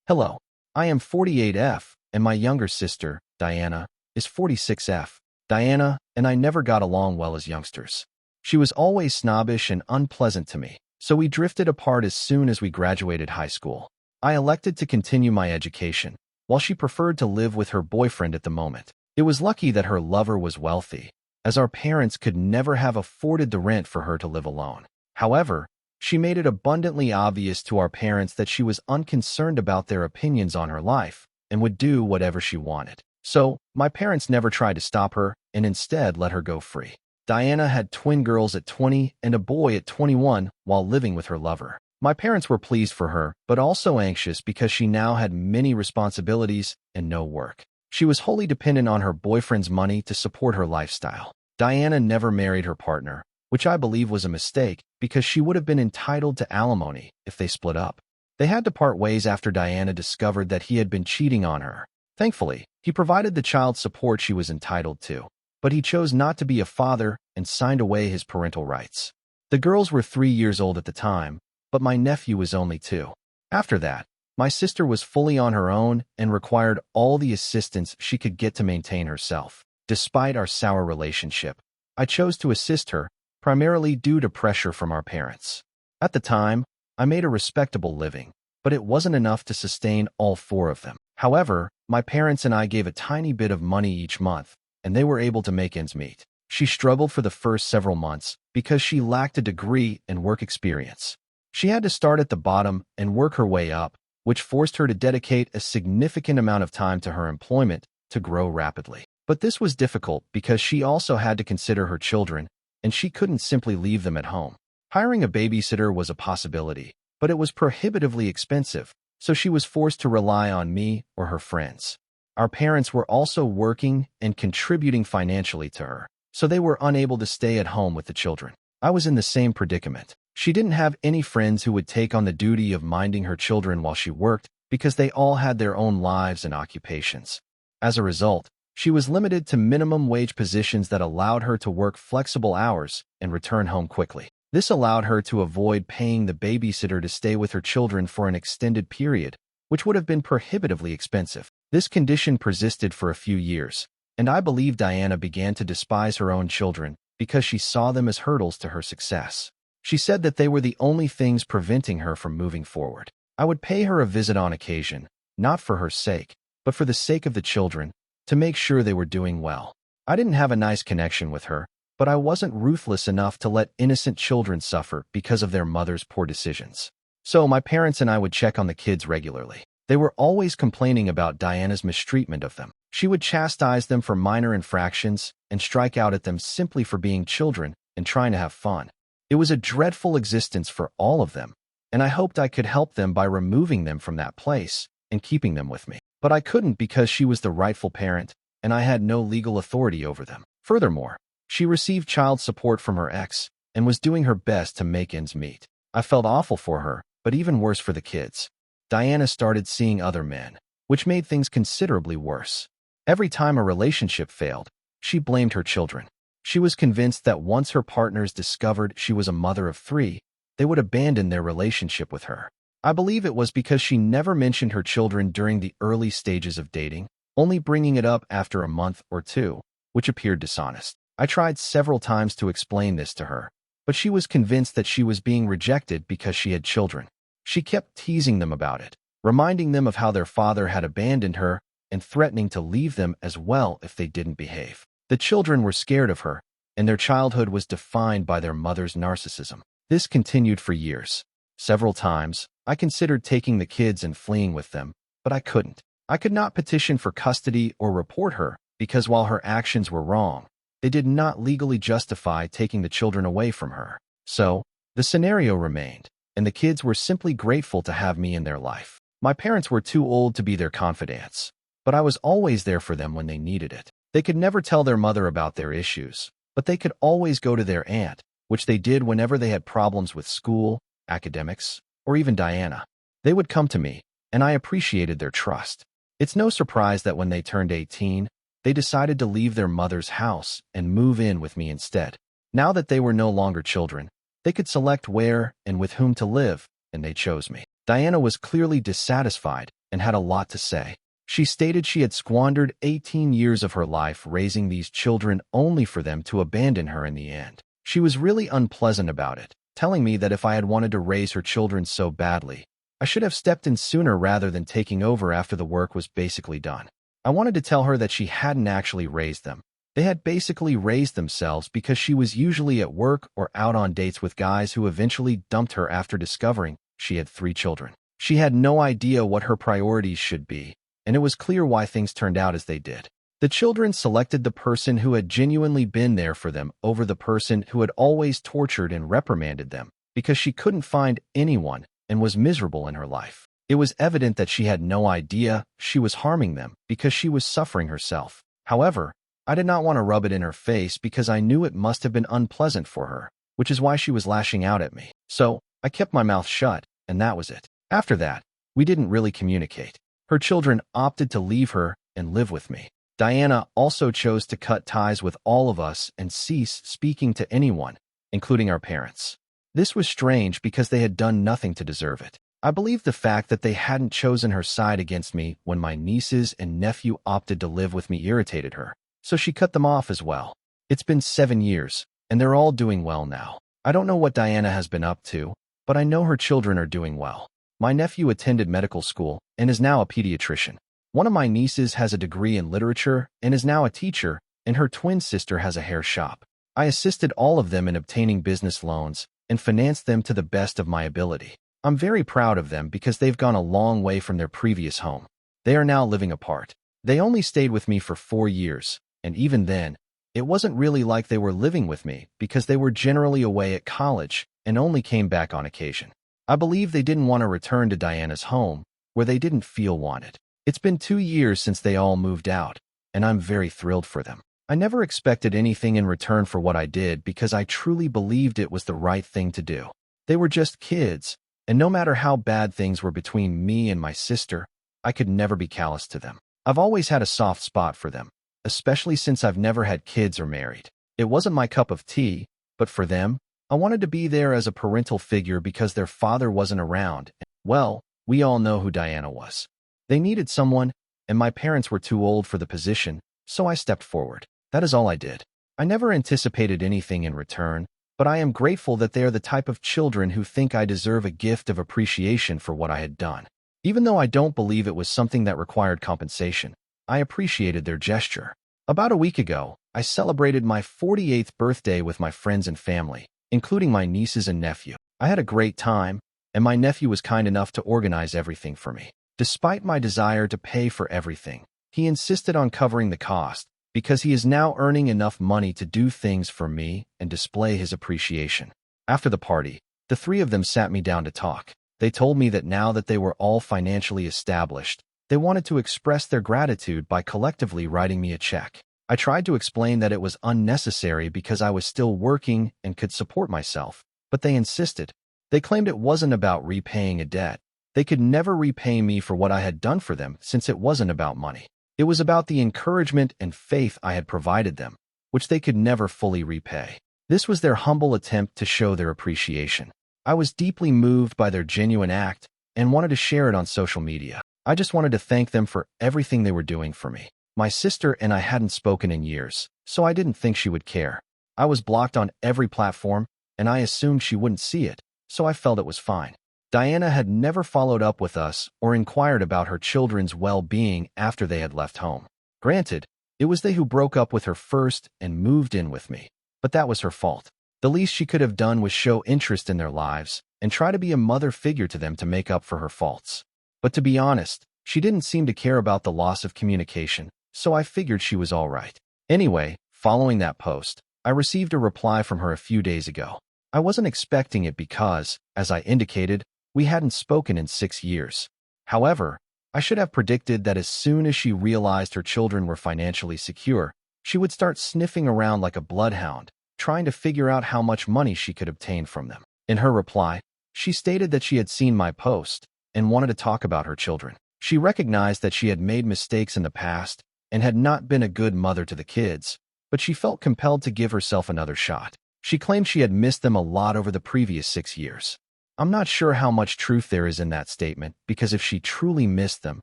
Hello, I am 48F, and my younger sister, Diana, is 46F. Diana and I never got along well as youngsters. She was always snobbish and unpleasant to me, so we drifted apart as soon as we graduated high school. I elected to continue my education, while she preferred to live with her boyfriend at the moment. It was lucky that her lover was wealthy, as our parents could never have afforded the rent for her to live alone. However, she made it abundantly obvious to our parents that she was unconcerned about their opinions on her life and would do whatever she wanted. So, my parents never tried to stop her and instead let her go free. Diana had twin girls at 20 and a boy at 21 while living with her lover. My parents were pleased for her, but also anxious because she now had many responsibilities and no work. She was wholly dependent on her boyfriend's money to support her lifestyle. Diana never married her partner, which I believe was a mistake because she would have been entitled to alimony if they split up. They had to part ways after Diana discovered that he had been cheating on her. Thankfully, he provided the child support she was entitled to, but he chose not to be a father and signed away his parental rights. The girls were 3 years old at the time, but my nephew was only 2. After that, my sister was fully on her own and required all the assistance she could get to maintain herself. Despite our sour relationship, I chose to assist her, primarily due to pressure from our parents. At the time, I made a respectable living, but it wasn't enough to sustain all 4 of them. However, my parents and I gave a tiny bit of money each month, and they were able to make ends meet. She struggled for the first several months because she lacked a degree and work experience. She had to start at the bottom and work her way up, which forced her to dedicate a significant amount of time to her employment to grow rapidly. But this was difficult because she also had to consider her children, and she couldn't simply leave them at home. Hiring a babysitter was a possibility, but it was prohibitively expensive, so she was forced to rely on me or her friends. Our parents were also working and contributing financially to her, so they were unable to stay at home with the children. I was in the same predicament. She didn't have any friends who would take on the duty of minding her children while she worked because they all had their own lives and occupations. As a result, she was limited to minimum wage positions that allowed her to work flexible hours and return home quickly. This allowed her to avoid paying the babysitter to stay with her children for an extended period, which would have been prohibitively expensive. This condition persisted for a few years, and I believe Diana began to despise her own children because she saw them as hurdles to her success. She said that they were the only things preventing her from moving forward. I would pay her a visit on occasion, not for her sake, but for the sake of the children, to make sure they were doing well. I didn't have a nice connection with her, but I wasn't ruthless enough to let innocent children suffer because of their mother's poor decisions. So my parents and I would check on the kids regularly. They were always complaining about Diana's mistreatment of them. She would chastise them for minor infractions and strike out at them simply for being children and trying to have fun. It was a dreadful existence for all of them, and I hoped I could help them by removing them from that place and keeping them with me. But I couldn't because she was the rightful parent, and I had no legal authority over them. Furthermore, she received child support from her ex and was doing her best to make ends meet. I felt awful for her, but even worse for the kids. Diana started seeing other men, which made things considerably worse. Every time a relationship failed, she blamed her children. She was convinced that once her partners discovered she was a mother of 3, they would abandon their relationship with her. I believe it was because she never mentioned her children during the early stages of dating, only bringing it up after a month or 2, which appeared dishonest. I tried several times to explain this to her, but she was convinced that she was being rejected because she had children. She kept teasing them about it, reminding them of how their father had abandoned her and threatening to leave them as well if they didn't behave. The children were scared of her, and their childhood was defined by their mother's narcissism. This continued for years. Several times, I considered taking the kids and fleeing with them, but I couldn't. I could not petition for custody or report her because while her actions were wrong, they did not legally justify taking the children away from her. So, the scenario remained, and the kids were simply grateful to have me in their life. My parents were too old to be their confidants, but I was always there for them when they needed it. They could never tell their mother about their issues, but they could always go to their aunt, which they did whenever they had problems with school, academics, or even Diana. They would come to me, and I appreciated their trust. It's no surprise that when they turned 18, they decided to leave their mother's house and move in with me instead. Now that they were no longer children, they could select where and with whom to live, and they chose me. Diana was clearly dissatisfied and had a lot to say. She stated she had squandered 18 years of her life raising these children only for them to abandon her in the end. She was really unpleasant about it, telling me that if I had wanted to raise her children so badly, I should have stepped in sooner rather than taking over after the work was basically done. I wanted to tell her that she hadn't actually raised them. They had basically raised themselves because she was usually at work or out on dates with guys who eventually dumped her after discovering she had 3 children. She had no idea what her priorities should be, and it was clear why things turned out as they did. The children selected the person who had genuinely been there for them over the person who had always tortured and reprimanded them because she couldn't find anyone and was miserable in her life. It was evident that she had no idea she was harming them because she was suffering herself. However, I did not want to rub it in her face because I knew it must have been unpleasant for her, which is why she was lashing out at me. So, I kept my mouth shut, and that was it. After that, we didn't really communicate. Her children opted to leave her and live with me. Diana also chose to cut ties with all of us and cease speaking to anyone, including our parents. This was strange because they had done nothing to deserve it. I believe the fact that they hadn't chosen her side against me when my nieces and nephew opted to live with me irritated her, so she cut them off as well. It's been 7 years, and they're all doing well now. I don't know what Diana has been up to, but I know her children are doing well. My nephew attended medical school and is now a pediatrician. One of my nieces has a degree in literature and is now a teacher, and her twin sister has a hair shop. I assisted all of them in obtaining business loans and financed them to the best of my ability. I'm very proud of them because they've gone a long way from their previous home. They are now living apart. They only stayed with me for 4 years, and even then, it wasn't really like they were living with me because they were generally away at college and only came back on occasion. I believe they didn't want to return to Diana's home, where they didn't feel wanted. It's been 2 years since they all moved out, and I'm very thrilled for them. I never expected anything in return for what I did because I truly believed it was the right thing to do. They were just kids, and no matter how bad things were between me and my sister, I could never be callous to them. I've always had a soft spot for them, especially since I've never had kids or married. It wasn't my cup of tea, but for them, I wanted to be there as a parental figure because their father wasn't around. Well, we all know who Diana was. They needed someone, and my parents were too old for the position, so I stepped forward. That is all I did. I never anticipated anything in return, but I am grateful that they are the type of children who think I deserve a gift of appreciation for what I had done. Even though I don't believe it was something that required compensation, I appreciated their gesture. About a week ago, I celebrated my 48th birthday with my friends and family, including my nieces and nephew. I had a great time, and my nephew was kind enough to organize everything for me. Despite my desire to pay for everything, he insisted on covering the cost because he is now earning enough money to do things for me and display his appreciation. After the party, the 3 of them sat me down to talk. They told me that now that they were all financially established, they wanted to express their gratitude by collectively writing me a check. I tried to explain that it was unnecessary because I was still working and could support myself, but they insisted. They claimed it wasn't about repaying a debt. They could never repay me for what I had done for them since it wasn't about money. It was about the encouragement and faith I had provided them, which they could never fully repay. This was their humble attempt to show their appreciation. I was deeply moved by their genuine act and wanted to share it on social media. I just wanted to thank them for everything they were doing for me. My sister and I hadn't spoken in years, so I didn't think she would care. I was blocked on every platform, and I assumed she wouldn't see it, so I felt it was fine. Diana had never followed up with us or inquired about her children's well-being after they had left home. Granted, it was they who broke up with her first and moved in with me, but that was her fault. The least she could have done was show interest in their lives and try to be a mother figure to them to make up for her faults. But to be honest, she didn't seem to care about the loss of communication, so I figured she was all right. Anyway, following that post, I received a reply from her a few days ago. I wasn't expecting it because, as I indicated, we hadn't spoken in 6 years. However, I should have predicted that as soon as she realized her children were financially secure, she would start sniffing around like a bloodhound, trying to figure out how much money she could obtain from them. In her reply, she stated that she had seen my post and wanted to talk about her children. She recognized that she had made mistakes in the past and had not been a good mother to the kids, but she felt compelled to give herself another shot. She claimed she had missed them a lot over the previous 6 years. I'm not sure how much truth there is in that statement, because if she truly missed them,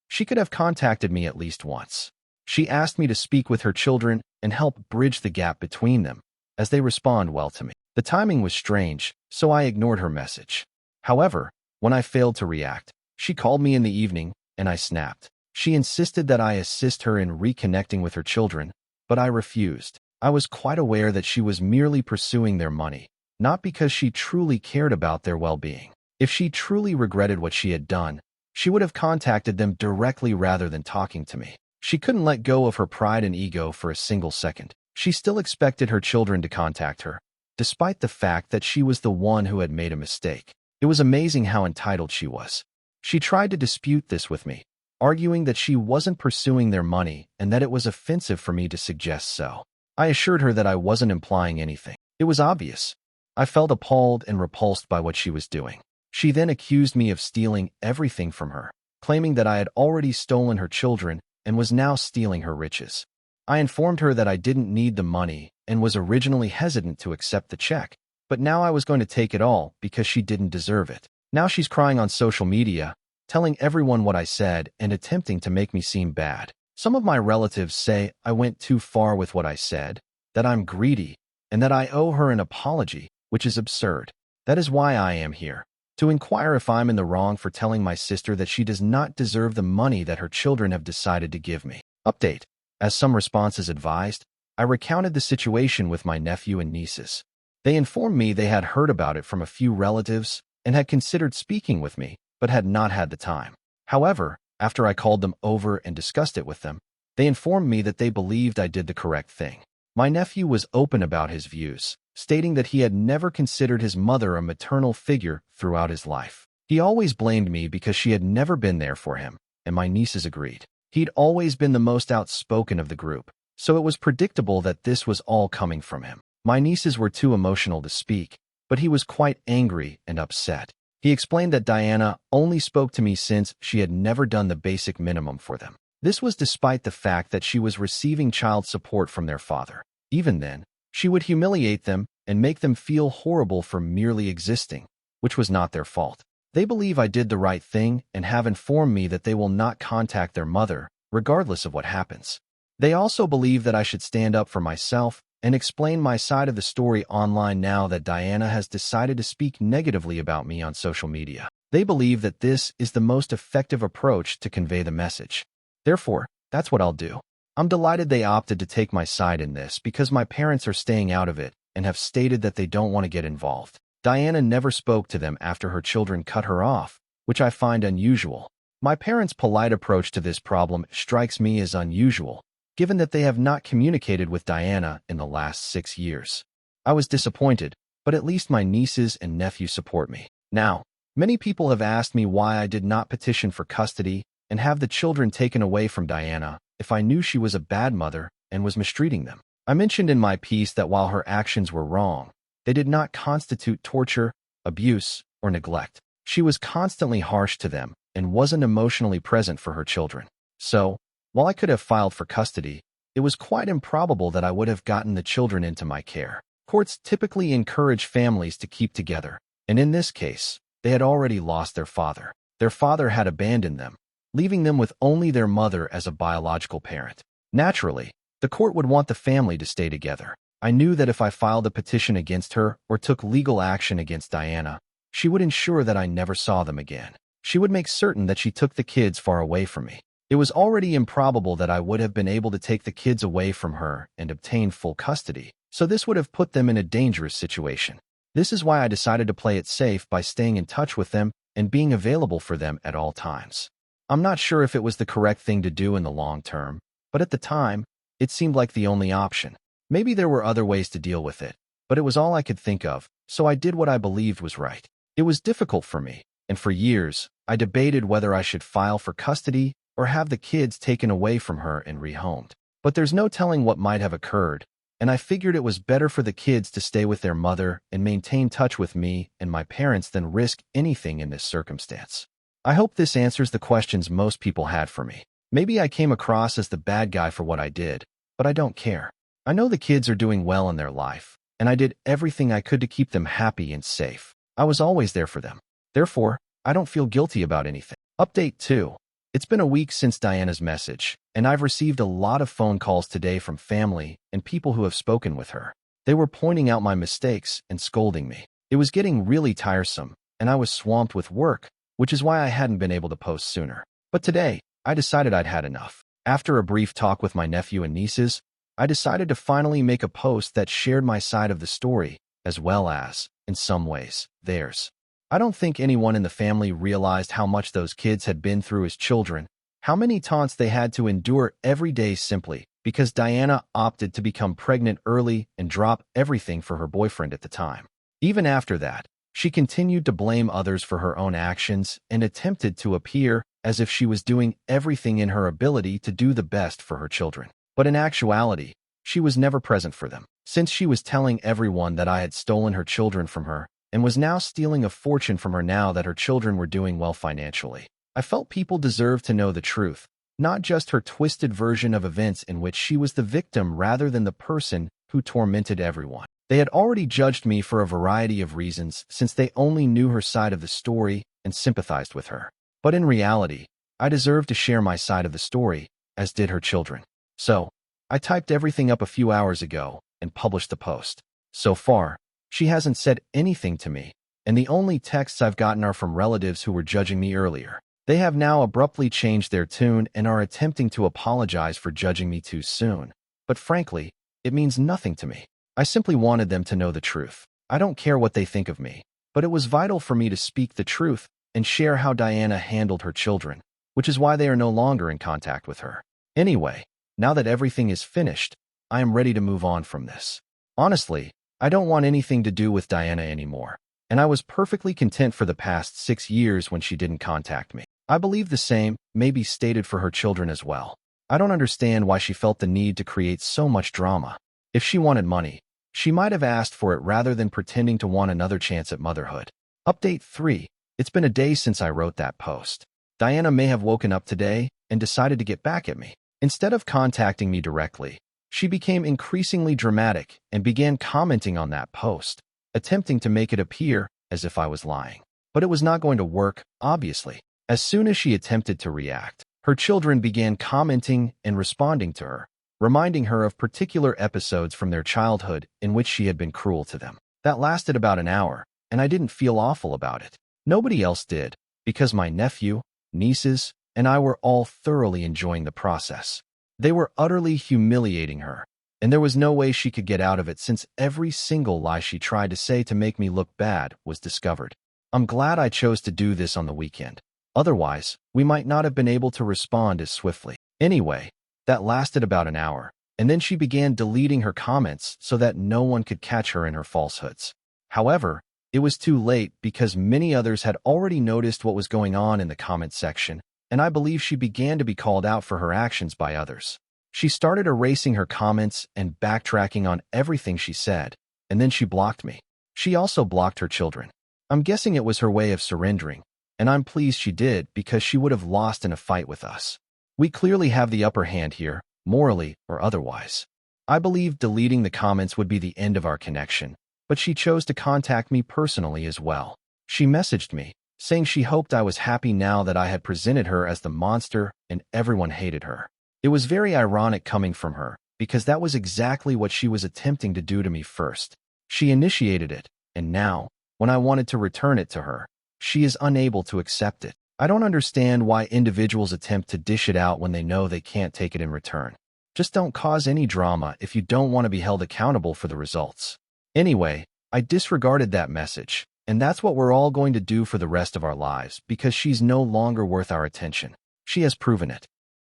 she could have contacted me at least once. She asked me to speak with her children and help bridge the gap between them, as they respond well to me. The timing was strange, so I ignored her message. However, when I failed to react, she called me in the evening, and I snapped. She insisted that I assist her in reconnecting with her children, but I refused. I was quite aware that she was merely pursuing their money, not because she truly cared about their well-being. If she truly regretted what she had done, she would have contacted them directly rather than talking to me. She couldn't let go of her pride and ego for a single second. She still expected her children to contact her, despite the fact that she was the one who had made a mistake. It was amazing how entitled she was. She tried to dispute this with me, arguing that she wasn't pursuing their money and that it was offensive for me to suggest so. I assured her that I wasn't implying anything. It was obvious. I felt appalled and repulsed by what she was doing. She then accused me of stealing everything from her, claiming that I had already stolen her children and was now stealing her riches. I informed her that I didn't need the money and was originally hesitant to accept the check, but now I was going to take it all because she didn't deserve it. Now she's crying on social media, telling everyone what I said and attempting to make me seem bad. Some of my relatives say I went too far with what I said, that I'm greedy, and that I owe her an apology, which is absurd. That is why I am here, to inquire if I'm in the wrong for telling my sister that she does not deserve the money that her children have decided to give me. Update. As some responses advised, I recounted the situation with my nephew and nieces. They informed me they had heard about it from a few relatives and had considered speaking with me, but had not had the time. However, after I called them over and discussed it with them, they informed me that they believed I did the correct thing. My nephew was open about his views, stating that he had never considered his mother a maternal figure throughout his life. He always blamed me because she had never been there for him, and my nieces agreed. He'd always been the most outspoken of the group, so it was predictable that this was all coming from him. My nieces were too emotional to speak, but he was quite angry and upset. He explained that Diana only spoke to me since she had never done the basic minimum for them. This was despite the fact that she was receiving child support from their father. Even then, she would humiliate them and make them feel horrible for merely existing, which was not their fault. They believe I did the right thing and have informed me that they will not contact their mother, regardless of what happens. They also believe that I should stand up for myself and explain my side of the story online now that Diana has decided to speak negatively about me on social media. They believe that this is the most effective approach to convey the message. Therefore, that's what I'll do. I'm delighted they opted to take my side in this because my parents are staying out of it and have stated that they don't want to get involved. Diana never spoke to them after her children cut her off, which I find unusual. My parents' polite approach to this problem strikes me as unusual, given that they have not communicated with Diana in the last 6 years. I was disappointed, but at least my nieces and nephew support me. Now, many people have asked me why I did not petition for custody and have the children taken away from Diana if I knew she was a bad mother and was mistreating them. I mentioned in my piece that while her actions were wrong, they did not constitute torture, abuse, or neglect. She was constantly harsh to them and wasn't emotionally present for her children. So, while I could have filed for custody, it was quite improbable that I would have gotten the children into my care. Courts typically encourage families to keep together, and in this case, they had already lost their father. Their father had abandoned them, leaving them with only their mother as a biological parent. Naturally, the court would want the family to stay together. I knew that if I filed a petition against her or took legal action against Diana, she would ensure that I never saw them again. She would make certain that she took the kids far away from me. It was already improbable that I would have been able to take the kids away from her and obtain full custody, so this would have put them in a dangerous situation. This is why I decided to play it safe by staying in touch with them and being available for them at all times. I'm not sure if it was the correct thing to do in the long term, but at the time, it seemed like the only option. Maybe there were other ways to deal with it, but it was all I could think of, so I did what I believed was right. It was difficult for me, and for years, I debated whether I should file for custody or have the kids taken away from her and rehomed. But there's no telling what might have occurred, and I figured it was better for the kids to stay with their mother and maintain touch with me and my parents than risk anything in this circumstance. I hope this answers the questions most people had for me. Maybe I came across as the bad guy for what I did, but I don't care. I know the kids are doing well in their life, and I did everything I could to keep them happy and safe. I was always there for them. Therefore, I don't feel guilty about anything. Update 2. It's been a week since Diana's message, and I've received a lot of phone calls today from family and people who have spoken with her. They were pointing out my mistakes and scolding me. It was getting really tiresome, and I was swamped with work, which is why I hadn't been able to post sooner. But today, I decided I'd had enough. After a brief talk with my nephew and nieces, I decided to finally make a post that shared my side of the story, as well as, in some ways, theirs. I don't think anyone in the family realized how much those kids had been through as children, how many taunts they had to endure every day simply because Diana opted to become pregnant early and drop everything for her boyfriend at the time. Even after that, she continued to blame others for her own actions and attempted to appear as if she was doing everything in her ability to do the best for her children. But in actuality, she was never present for them. Since she was telling everyone that I had stolen her children from her and was now stealing a fortune from her now that her children were doing well financially, I felt people deserved to know the truth, not just her twisted version of events in which she was the victim rather than the person who tormented everyone. They had already judged me for a variety of reasons since they only knew her side of the story and sympathized with her. But in reality, I deserved to share my side of the story, as did her children. So, I typed everything up a few hours ago and published the post. So far, she hasn't said anything to me, and the only texts I've gotten are from relatives who were judging me earlier. They have now abruptly changed their tune and are attempting to apologize for judging me too soon. But frankly, it means nothing to me. I simply wanted them to know the truth. I don't care what they think of me, but it was vital for me to speak the truth and share how Diana handled her children, which is why they are no longer in contact with her. Anyway, now that everything is finished, I am ready to move on from this. Honestly, I don't want anything to do with Diana anymore, and I was perfectly content for the past 6 years when she didn't contact me. I believe the same may be stated for her children as well. I don't understand why she felt the need to create so much drama. If she wanted money, she might have asked for it rather than pretending to want another chance at motherhood. Update 3. It's been a day since I wrote that post. Diana may have woken up today and decided to get back at me. Instead of contacting me directly, she became increasingly dramatic and began commenting on that post, attempting to make it appear as if I was lying. But it was not going to work, obviously. As soon as she attempted to react, her children began commenting and responding to her, reminding her of particular episodes from their childhood in which she had been cruel to them. That lasted about an hour, and I didn't feel awful about it. Nobody else did, because my nephew, nieces, and I were all thoroughly enjoying the process. They were utterly humiliating her, and there was no way she could get out of it since every single lie she tried to say to make me look bad was discovered. I'm glad I chose to do this on the weekend. Otherwise, we might not have been able to respond as swiftly. Anyway, that lasted about an hour, and then she began deleting her comments so that no one could catch her in her falsehoods. However, it was too late because many others had already noticed what was going on in the comment section, and I believe she began to be called out for her actions by others. She started erasing her comments and backtracking on everything she said, and then she blocked me. She also blocked her children. I'm guessing it was her way of surrendering, and I'm pleased she did because she would have lost in a fight with us. We clearly have the upper hand here, morally or otherwise. I believe deleting the comments would be the end of our connection, but she chose to contact me personally as well. She messaged me, saying she hoped I was happy now that I had presented her as the monster and everyone hated her. It was very ironic coming from her, because that was exactly what she was attempting to do to me first. She initiated it, and now, when I wanted to return it to her, she is unable to accept it. I don't understand why individuals attempt to dish it out when they know they can't take it in return. Just don't cause any drama if you don't want to be held accountable for the results. Anyway, I disregarded that message, and that's what we're all going to do for the rest of our lives because she's no longer worth our attention. She has proven it.